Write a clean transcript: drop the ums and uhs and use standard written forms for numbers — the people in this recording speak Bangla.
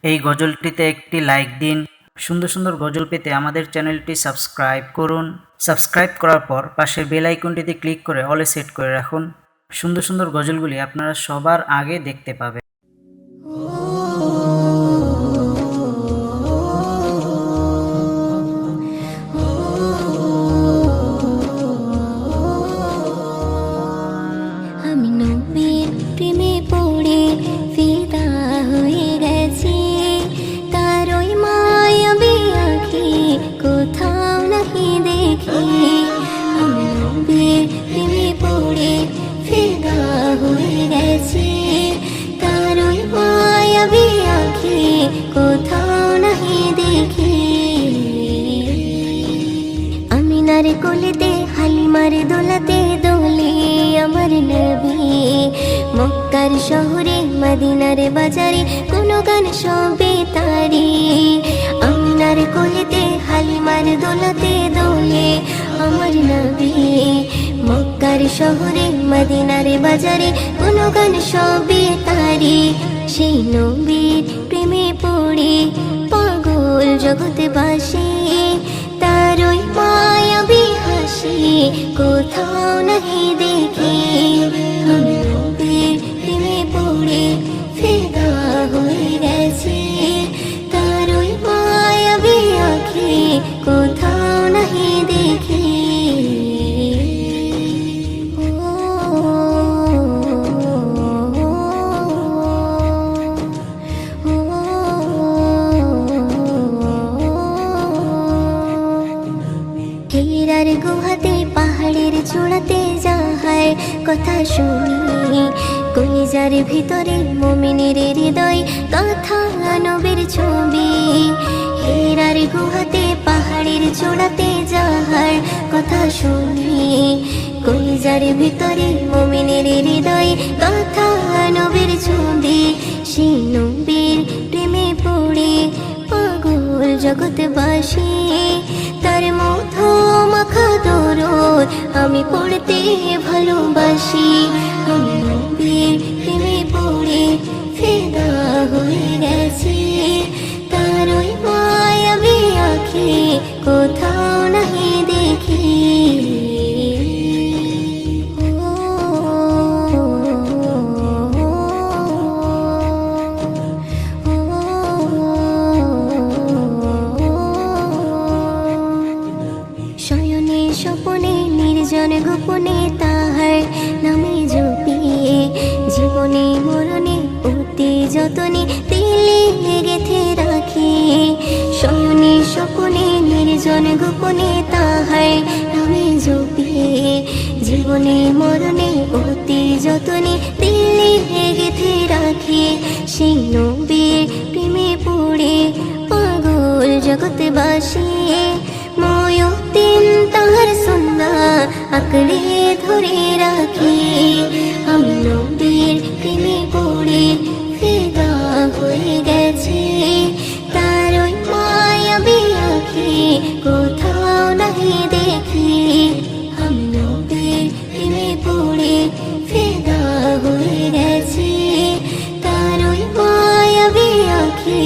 এই গজলটিতে একটি লাইক দিন। সুন্দর সুন্দর গজল পেতে আমাদের চ্যানেলটি সাবস্ক্রাইব করুন। সাবস্ক্রাইব করার পর পাশের বেল আইকনটিতে ক্লিক করে অলে সেট করে রাখুন। সুন্দর সুন্দর গজলগুলি আপনারা সবার আগে দেখতে পাবেন। আমি নবীর প্রেমে পড়ে ফিদা হয়ে গেছি, তার ওই মায়াবী আঁখি কোথাও নাহি দেখি। আমি নবীর প্রেমে পড়ে ফিদা হয়ে গেছি, তার ওই মায়াবী আঁখি কোথাও নাহি দেখি। আমিনার কোলেতে হালিমার দোলাতে দোলে আমার নবী, মক্কার শহরে মদিনার বাজারে কোন গান সবে তারি। আমিনার কোলেতে হালিমার দোলাতে দোলে আমার নবী, মক্কার শহরে মদিনার বাজারে কোন গান সবে তারি। সেই নবীর প্রেমে পড়ে পাগল জগৎবাসী, তার ওই মায়াবী হাসি কোথাও নাহি দেখি। আমি নবীর প্রেমে পড়ে ফিদা হয়ে গেছি, তার ওই মায়াবী আঁখি কোথাও নাহি দেখি। হীরার গুহাতে পাহাড়ের চূড়াতে যাহার কথা শুনি, কলিজার ভিতরে মুমিনের হৃদয় কথা নবীর ছবি। হীরার গুহাতে পাহাড়ের চূড়াতে যাহার কথা শুনি, কলিজার ভিতরে মুমিনের হৃদয় কথা নবীর ছবি। সেই নবীর প্রেমে পড়ে পাগল জগৎবাসী, তার মধু মাখা দরদ আমি পড়তে ভালোবাসি। আমি নবীর প্রেমে পড়ে ফিদা হয়ে গেছি, তার ওই মায়াবী আঁখি কোথাও নাহি দেখি। শয়নে স্বপনে নির্জন গোপনে তাহার নামে জপিয়ে, জীবনে মরণে অতি যতনে দিলে গেথে রাখি। শয়নে স্বপনে নির্জন গোপনে তাহার নামে জপিয়ে, জীবনে মরণে অতি যতনে দিলে গেথে রাখি। সেই নবীর প্রেমে পড়ে পাগল জগৎবাসী, ময়ূতিন তাহার সুন্নাহ আঁকড়ে ধরে রাখি। আমি নবীর প্রেমে পড়ে ফিদা হয়ে গেছি, তার ওই মায়াবী আঁখি কোথাও নাহি দেখি। আমি নবীর প্রেমে পড়ে ফিদা হয়ে গেছি, তার ওই মায়াবী আঁখি